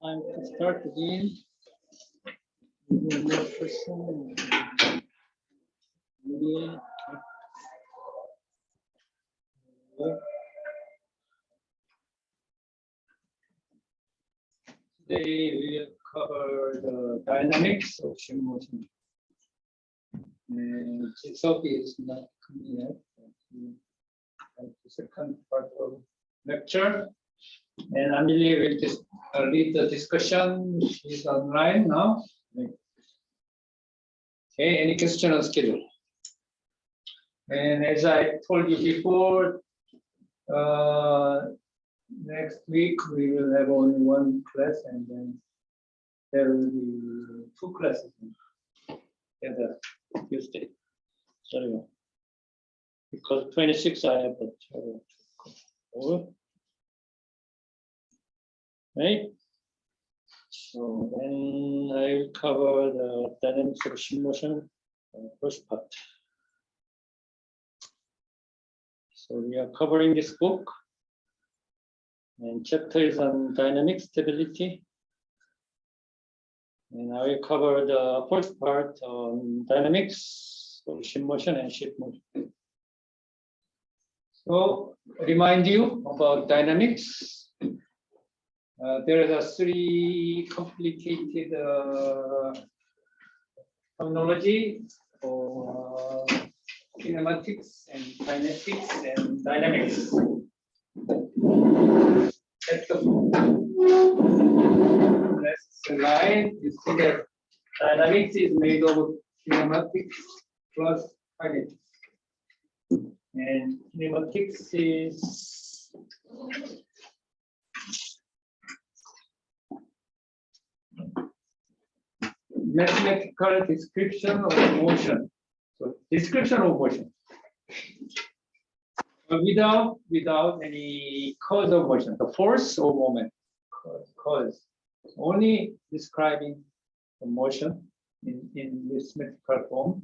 Time to start again. One more person. Today we will cover the dynamics of shear motion. And Sophie is not coming yet. The second part of lecture. And Amelie will just lead the discussion. She's online now. Okay, any question on schedule? And as I told you before, next week we will have only one class, and then there will be two classes in the Tuesday. Sorry, because 26 I have the travel. Right? So then I will cover the dynamics of shear motion, first part. So we are covering this book, and chapter is on dynamic stability. And I will cover the first part on dynamics of shear motion and shear motion. So remind you about dynamics. There are three complicated terminology for kinematics and kinetics and dynamics. That's the next slide. You see that dynamics is made of kinematics plus kinetics. And kinematics is mathematical description of motion. So description of motion. Without any cause of motion, the force or moment. Cause. Only describing the motion in this mathematical form.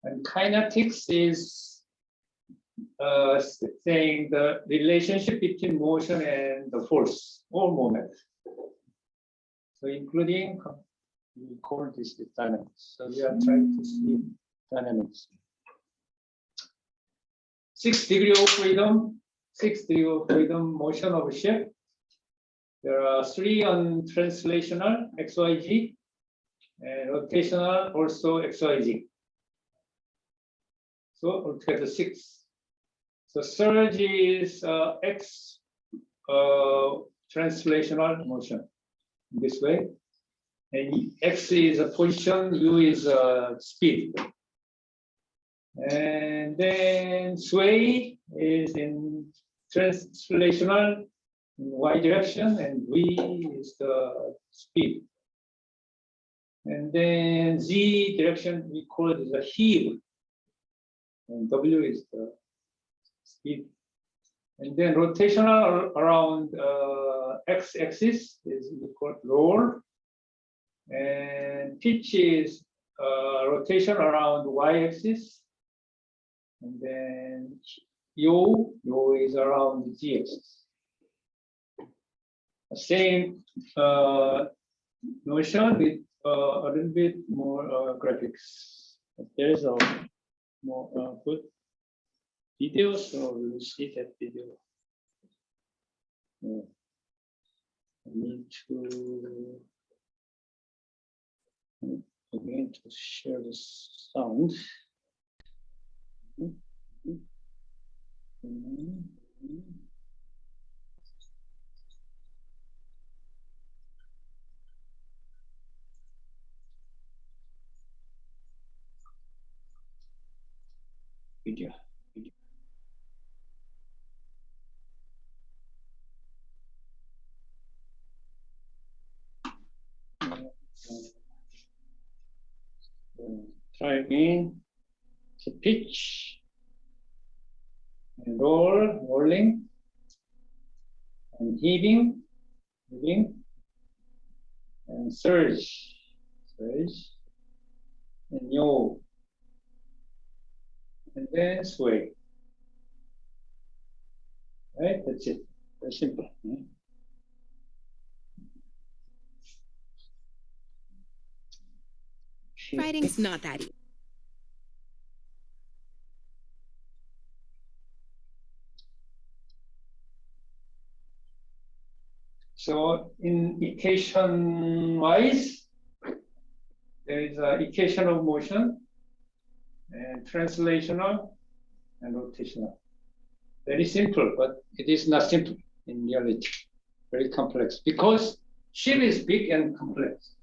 And kinetics is saying the relationship between motion and the force or moment. So including, we call this the dynamics. So we are trying to see dynamics. 6 degrees of freedom, 6 degrees of freedom motion of a ship. There are 3 on translational, XYZ, and rotational, also XYZ. So altogether 6. So surge is X translational motion this way. And X is a position, U is a speed. And then sway is in translational in Y direction, and V is the speed. And then Z direction we call it the heel, and W is the speed. And then rotational around X axis is called roll. And pitch is rotation around y-axis, and then yaw is around z-axis. Same notion with a little bit more graphics. There is a more good video, so we will see that video. I need to again to share the sound. Video. Try again. So pitch and rolling, and heaving, and surge, and yaw. and then sway. Right, that's it. Very simple. Writing's not that easy. So in equation wise, there is an equation of motion and translational and rotational. Very simple, but it is not simple in reality. Very complex because ship is big and complex.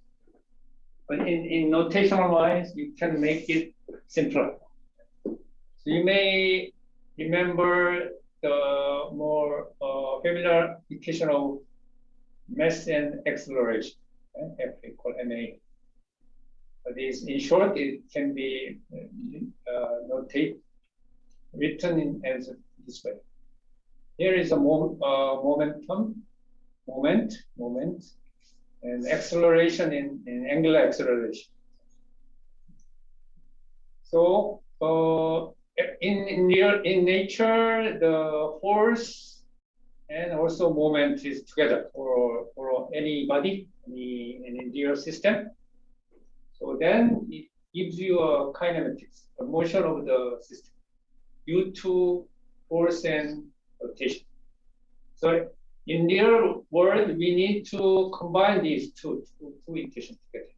But in notational wise, you can make it simpler. So you may remember the more familiar equation of mass and acceleration, right? F equal ma. But in short, it can be written as this way. Here is a momentum, moment, and acceleration in angular acceleration. So in nature, the force and also moment is together for any body, any real system. So then it gives you a kinematics, the motion of the system due to force and rotation. So in real world, we need to combine these two equations together.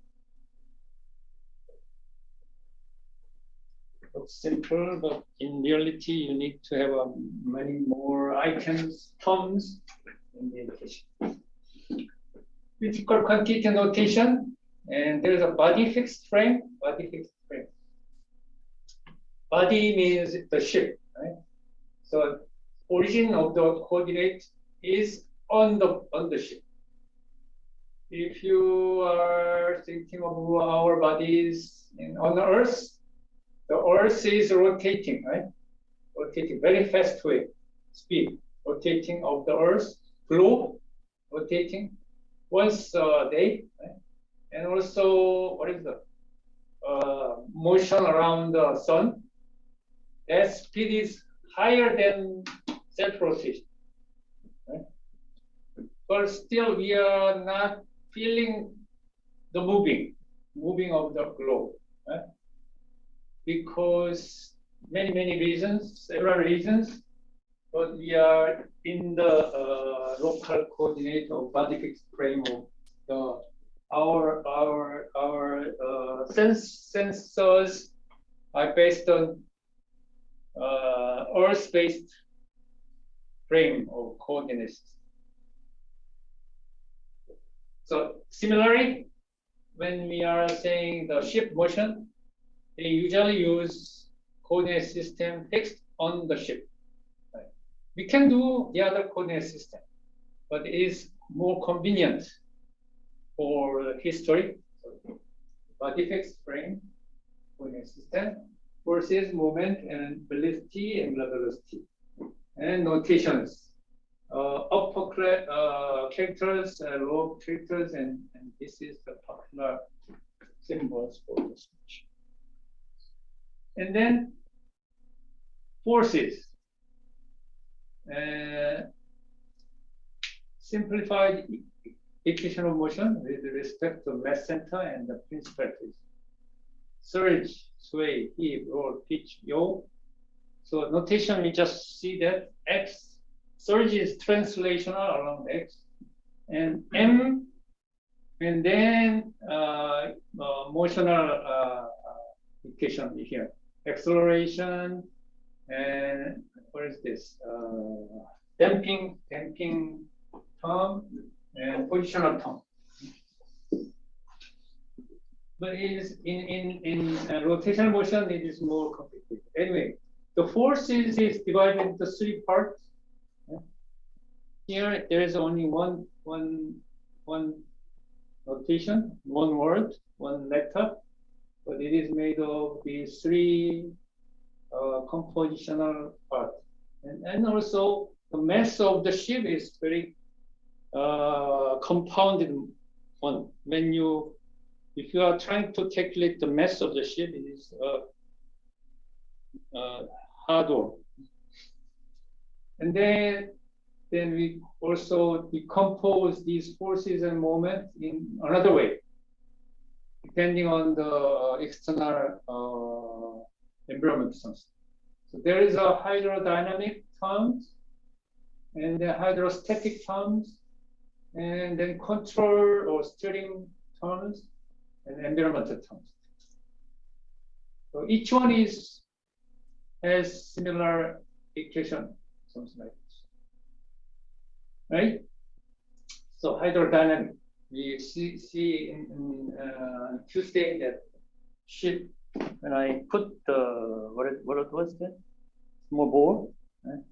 Looks simple, but in reality, you need to have many more items, terms in the equation. Physical quantity notation, and there's a body fixed frame. Body means the ship, right? So origin of the coordinate is on the ship. If you are thinking of our bodies on the Earth, the Earth is rotating, right? Rotating very fast way, speed, rotating of the Earth, globe, rotating once a day, right? And also, what is the motion around the sun? That speed is higher than self-rotation, right? But still, we are not feeling the moving of the globe, right? Because many reasons, several reasons, but we are in the local coordinate of body fixed frame of the our sensors are based on Earth-based frame of coordinates. So similarly, when we are saying the ship motion, they usually use coordinate system fixed on the ship. Right? We can do the other coordinate system, but it is more convenient for history. So, body fixed frame coordinate system, forces, moment, and velocity, angular velocity, and notations. Upper characters, lower characters, and this is the popular symbols for this. And then forces. Simplified equation of motion with respect to mass center and the principalities. Surge, sway, heave, roll, pitch, yaw. So notation, we just see that x, surge is translational along x, and m, and then motional equation here. Acceleration, and what is this? Damping term, and positional term. But it is in rotational motion, it is more complicated. Anyway, the force is divided into three parts. Here, there is only one notation, one word, one letter, but it is made of these three compositional parts. And also, the mass of the ship is very compounded one. If you are trying to calculate the mass of the ship, it is hardware. And then we also decompose these forces and moments in another way, depending on the external environment. So there is a hydrodynamic terms, and then hydrostatic terms, and then control or steering terms, and environmental terms. So each one has similar equation, something like this, right? So hydrodynamic, we see in Tuesday that ship, when I put the what was that small ball, right?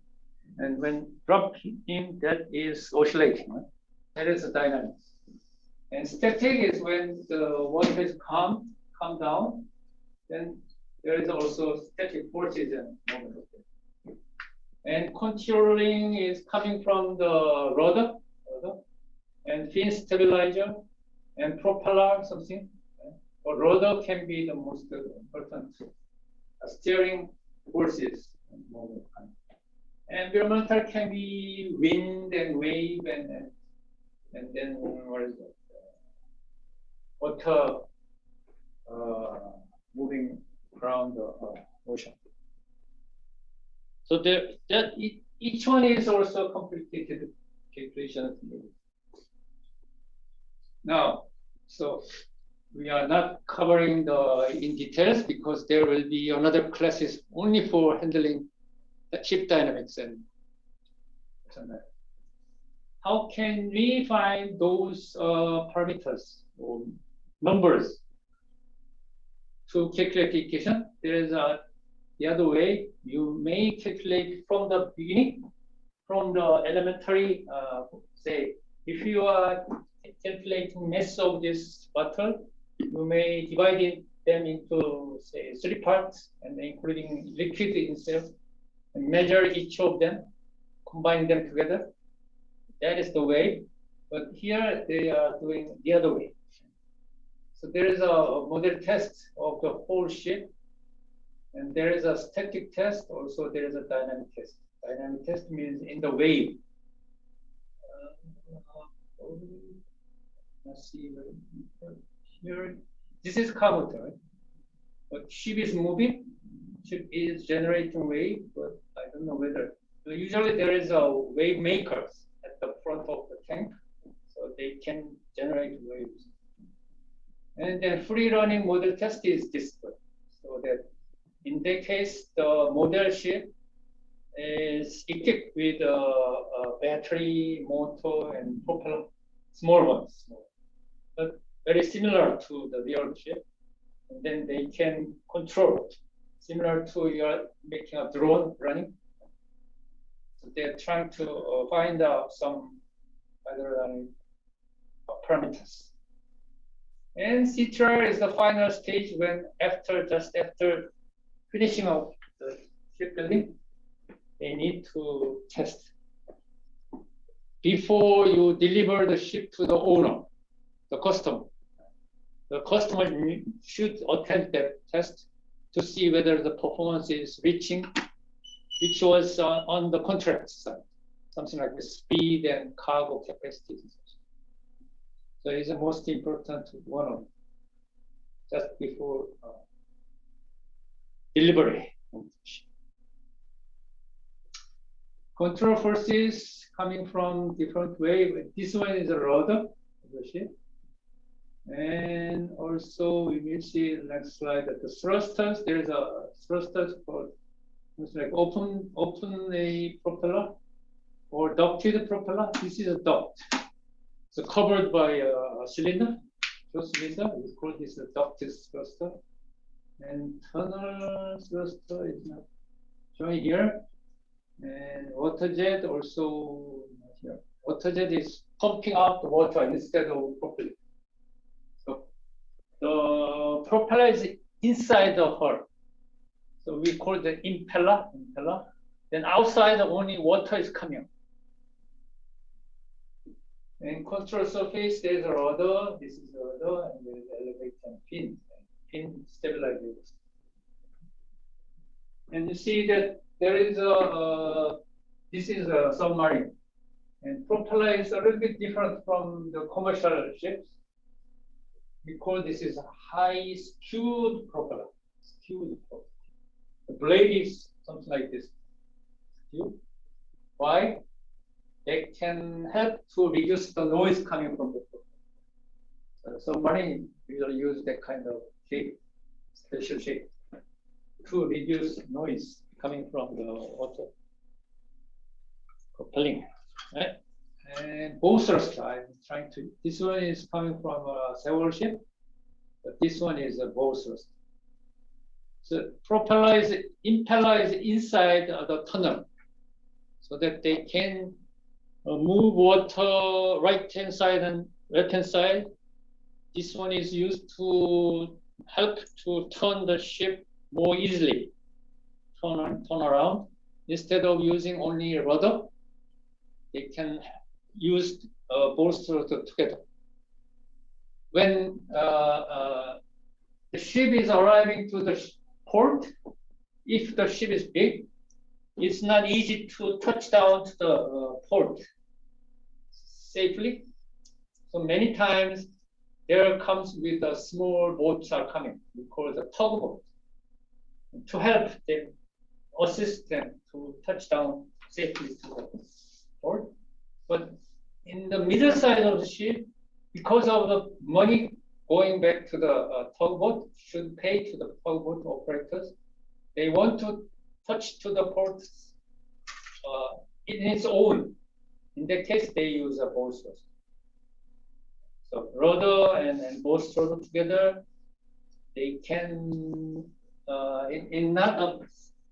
And when dropped in, that is oscillating, right? That is the dynamics. And static is when the water is calm down, then there is also static forces and moment. And controlling is coming from the rudder and fin stabilizer and propeller, something. Or rudder can be the most important steering forces and moment. Environmental can be wind and wave and then what is it? Water moving around the ocean. So each one is also complicated calculations. Now, so we are not covering in details because there will be another classes only for handling the ship dynamics and how can we find those parameters or numbers to calculate the equation? There is the other way. You may calculate from the beginning, from the elementary, say, if you are calculating mass of this bottle, you may divide them into, say, 3 parts, and including liquid itself, and measure each of them, combine them together. That is the way. But here they are doing the other way. So there is a model test of the whole ship, and there is a static test. Also, there is a dynamic test. Dynamic test means in the wave. Let's see here. This is common, right? But ship is moving. Ship is generating wave, but I don't know whether. So usually there is a wave makers at the front of the tank, so they can generate waves. And then free running model test is this way. So that in that case, the model ship is equipped with a battery, motor, and propeller, small ones, but very similar to the real ship. And then they can control, similar to you're making a drone running. So they're trying to find out some other parameters. And CTR is the final stage when just after finishing up the shipbuilding, they need to test. Before you deliver the ship to the owner, the customer should attend that test to see whether the performance is reaching, which was on the contract side, something like the speed and cargo capacity. So it's the most important one just before delivery. Control forces coming from different way. This one is a rudder of the ship. And also we will see the next slide that the thrusters, there's a thrusters for it's like open a propeller or ducted propeller. This is a duct. So covered by a cylinder, cylinder. We call this a ducted thruster. And tunnel thruster is not shown here. And water jet also not here. Water jet is pumping out the water instead of propeller. So the propeller is inside the hull. So we call the impeller. Then outside only water is coming. In control surface, there's a rudder. This is the rudder, and there's elevator and fin stabilizers. And you see that there is this is a submarine. And propeller is a little bit different from the commercial ships. We call this is a high skewed propeller. Skewed propeller. The blade is something like this. Skewed. Why? They can help to reduce the noise coming from the propeller. Submarine usually use that kind of shape, special shape, to reduce noise coming from the water propelling. Right? And both thrust, I'm trying to. This one is coming from a sail ship, but this one is a bow thrust. So impeller is inside the tunnel, so that they can move water right hand side and left hand side. This one is used to help to turn the ship more easily, turn around. Instead of using only rudder, they can use both together. When the ship is arriving to the port, if the ship is big, it's not easy to touch down to the port safely. So many times there comes with a small boats are coming. We call it a tugboat, to help them, assist them to touch down safely to the port. But in the middle side of the ship, because of the money going back to the tugboat, should pay to the tugboat operators. They want to touch to the port in its own. In that case, they use a bow thrust. So rudder and bow thrust together, they can, in not a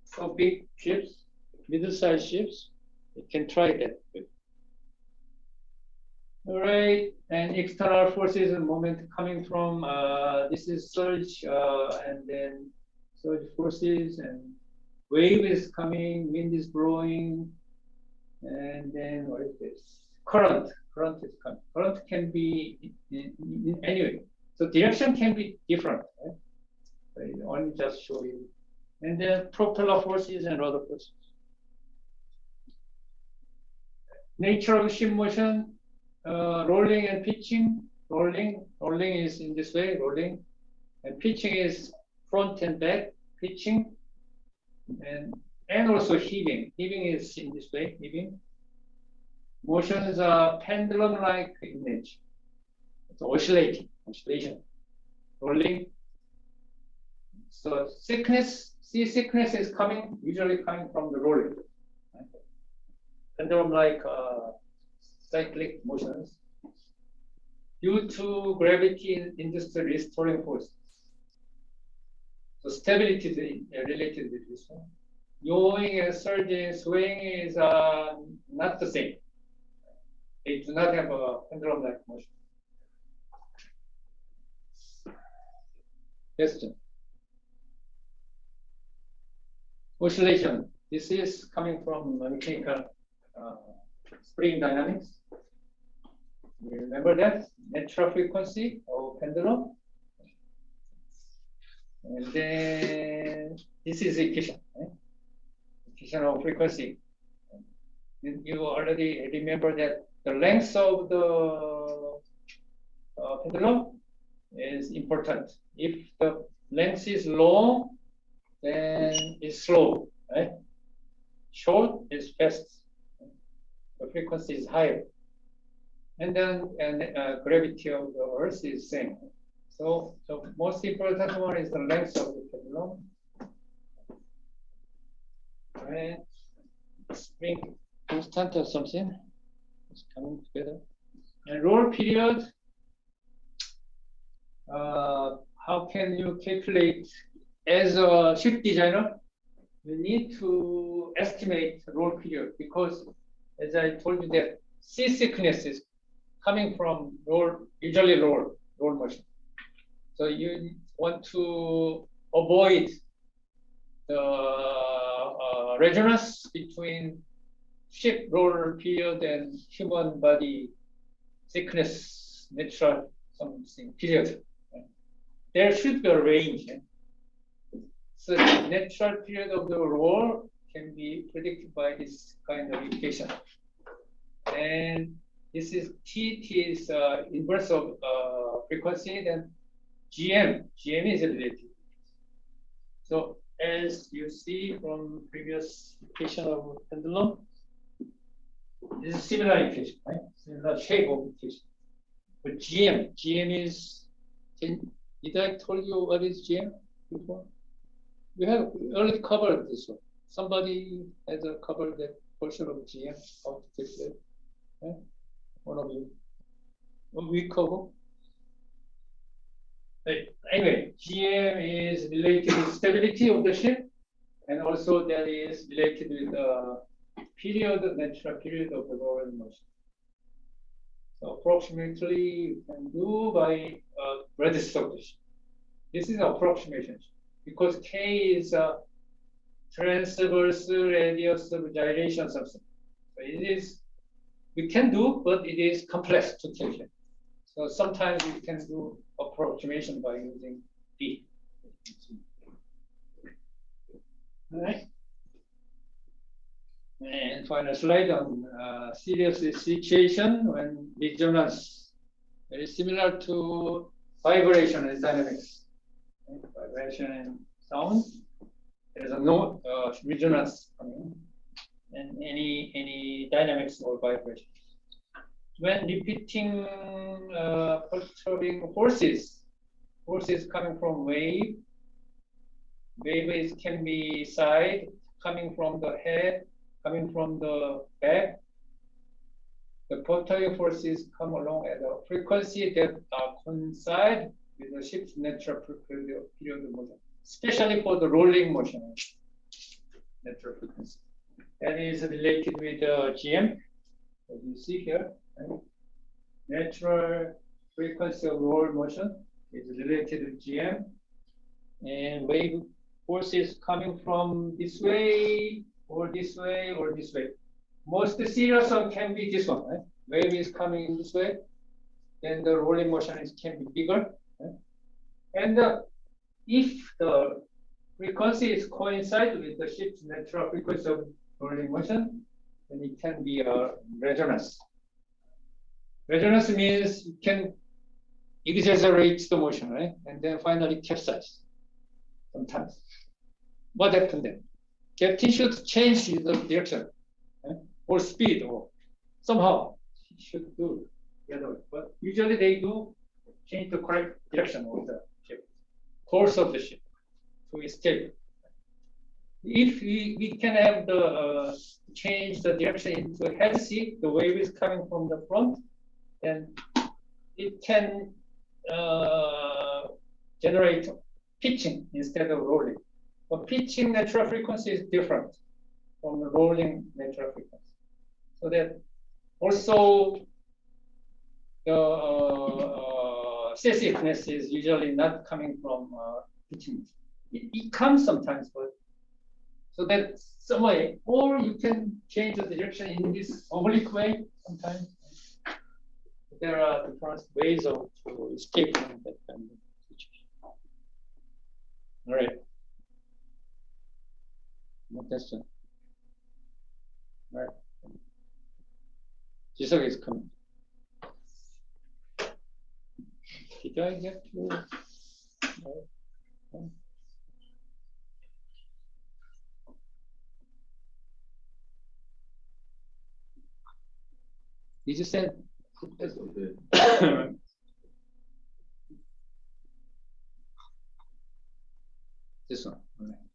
so big ships, middle-sized ships, they can try that. All right, and external forces and moment coming from, this is surge, and then surge forces, and wave is coming, wind is blowing, and then what is this? Current is coming. Current can be in anyway. So direction can be different, right? But I only just show you. And then propeller forces and rudder forces. Nature of ship motion. Rolling and pitching. Rolling is in this way, rolling. And pitching is front and back, pitching. And also heaving. Heaving is in this way, heaving. Motion is a pendulum-like image. It's oscillation. Rolling. So sea sickness is usually coming from the rolling. Pendulum-like cyclic motions due to gravity induced restoring force. So stability is related with this one. Yawing and surging, swaying is not the same. They do not have a pendulum-like motion. Question. Oscillation. This is coming from mechanical spring dynamics. You remember that? Natural frequency of pendulum. And then this is equation. Right? Equation of frequency. You already remember that the length of the pendulum is important. If the length is long, then it's slow, right? Short is fast. The frequency is higher. And then gravity of the Earth is same. So the most important one is the length of the pendulum. Right? Spring constant or something. It's coming together. And roll period. How can you calculate? As a ship designer, you need to estimate roll period, because as I told you that sea sickness is coming from usually roll motion. So you want to avoid the resonance between ship roll period and human body sickness, natural something period. There should be a range. So the natural period of the roll can be predicted by this kind of equation. And this is T is inverse of frequency, then GM is related. So as you see from previous equation of pendulum, this is similar equation, right? Similar shape of equation. But GM is, did I told you what is GM before? We have already covered this one. Somebody has covered that portion of GM, how to take that. Right? One of you. What we cover? Anyway, GM is related to stability of the ship, and also that is related with the natural period of the rolling motion. So approximately you can do by register of the ship. This is approximation because K is a transverse radius of gyration something. So it is, we can do, but it is complex to calculate. So sometimes we can do approximation by using B. All right. And final slide on serious situation when resonance, very similar to vibration and dynamics. Vibration and sound, there is no resonance coming, and any dynamics or vibration. When repeating perturbing forces coming from wave can be side, coming from the head, coming from the back. The perturbing forces come along at a frequency that coincide with the ship's natural period of motion, especially for the rolling motion, natural frequency. That is related with GM, as you see here. Right? Natural frequency of roll motion is related to GM, and wave forces coming from this way or this way or this way. Most serious one can be this one, right? Wave is coming in this way, then the rolling motion can be bigger. Right? And if the frequency is coincide with the ship's natural frequency of rolling motion, then it can be a resonance. Resonance means you can exaggerate the motion, right? And then finally capsize sometimes. What happened then? Captain should change the direction, right? Or speed, or somehow he should do the other way. But usually they do change the correct direction of the ship, course of the ship to escape. If we can have the change the direction into head C, the wave is coming from the front, then it can generate pitching instead of rolling. But pitching natural frequency is different from the rolling natural frequency. So that also the seasickness is usually not coming from pitching. It comes sometimes, but so that some way, or you can change the direction in this oblique way sometimes. There are different ways of to escape from that kind of situation. All right. No question. All right. Jisung is coming. Did I get to? Did you send? This one. All right.